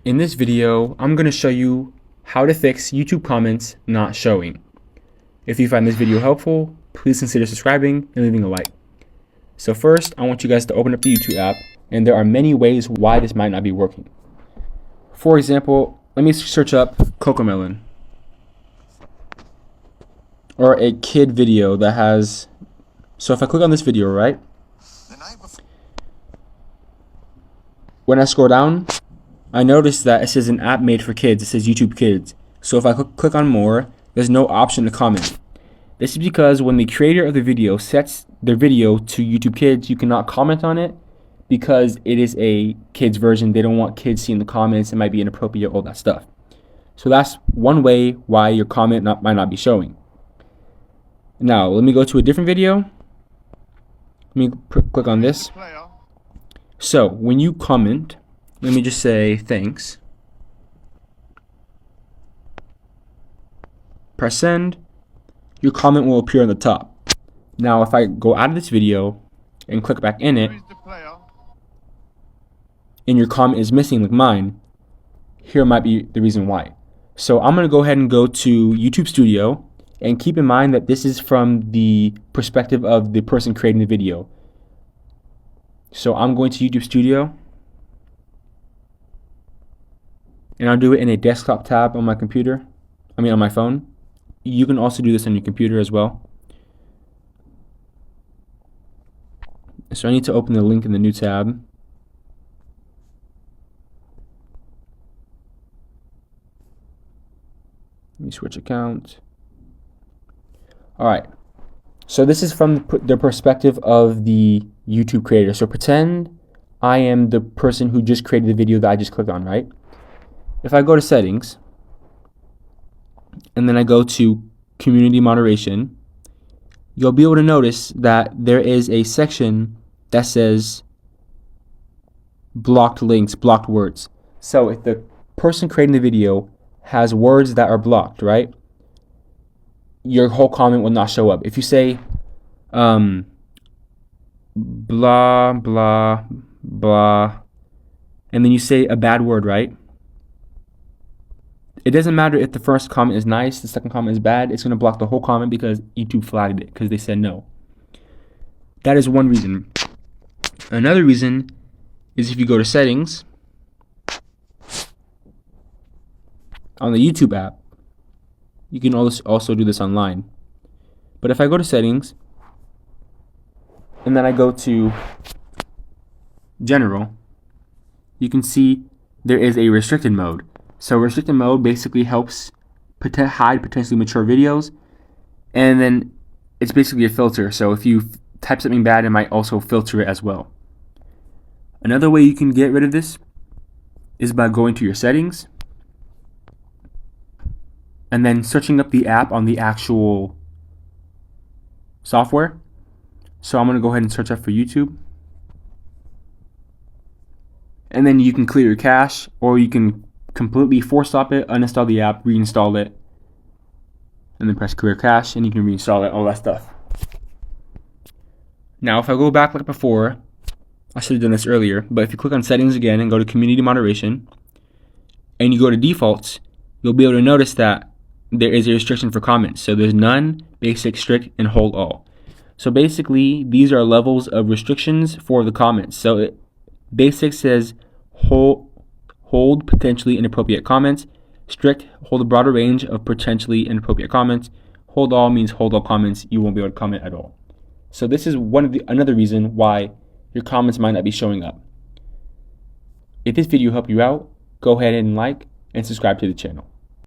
In this video, I'm going to show you how to fix YouTube comments not showing. If you find this video helpful, please consider subscribing and leaving a like. So first, I want you guys to open up the YouTube app, and there are many ways why this might not be working. For example, let me search up Cocomelon, or a kid video that has, so if I click on this video, right, when I scroll down, I notice that it says an app made for kids. It says YouTube Kids. So if I click on more, there's no option to comment. This is because when the creator of the video sets their video to YouTube Kids, you cannot comment on it because it is a kids version. They don't want kids seeing the comments. It might be inappropriate, all that stuff. So that's one way why your comment might not be showing. Now, let me go to a different video. Let me click on this. So when you comment, let me just say thanks. Press send. Your comment will appear on the top. Now if I go out of this video and click back in it, and your comment is missing like mine, here might be the reason why. So I'm going to go ahead and go to YouTube Studio, and keep in mind that this is from the perspective of the person creating the video. So I'm going to YouTube Studio, and I'll do it in a desktop tab on my computer, on my phone. You can also do this on your computer as well. So I need to open the link in the new tab. Let me switch account. Alright, so this is from the perspective of the YouTube creator. So pretend I am the person who just created the video that I just clicked on, right? If I go to settings, and then I go to community moderation, you'll be able to notice that there is a section that says blocked links, blocked words. So if the person creating the video has words that are blocked, right, your whole comment will not show up. If you say blah blah blah, and then you say a bad word, right, it doesn't matter if the first comment is nice, the second comment is bad, it's going to block the whole comment because YouTube flagged it because they said no. That is one reason. Another reason is if you go to settings on the YouTube app, you can also do this online. But if I go to settings and then I go to general, you can see there is a restricted mode. So restricted mode basically helps hide potentially mature videos, and then it's basically a filter. So if you type something bad, it might also filter it as well. Another way you can get rid of this is by going to your settings and then searching up the app on the actual software. So I'm going to go ahead and search up for YouTube. And then you can clear your cache, or you can completely force stop it, uninstall the app, reinstall it, and then press clear cache, and you can reinstall it, all that stuff. Now if I go back like before, I should have done this earlier, but if you click on settings again and go to community moderation, and you go to defaults, you'll be able to notice that there is a restriction for comments. So there's none, basic, strict, and hold all. So basically these are levels of restrictions for the comments. So basic says hold potentially inappropriate comments. Strict, hold a broader range of potentially inappropriate comments. Hold all means hold all comments. You won't be able to comment at all. So this is another reason why your comments might not be showing up. If this video helped you out, go ahead and like and subscribe to the channel.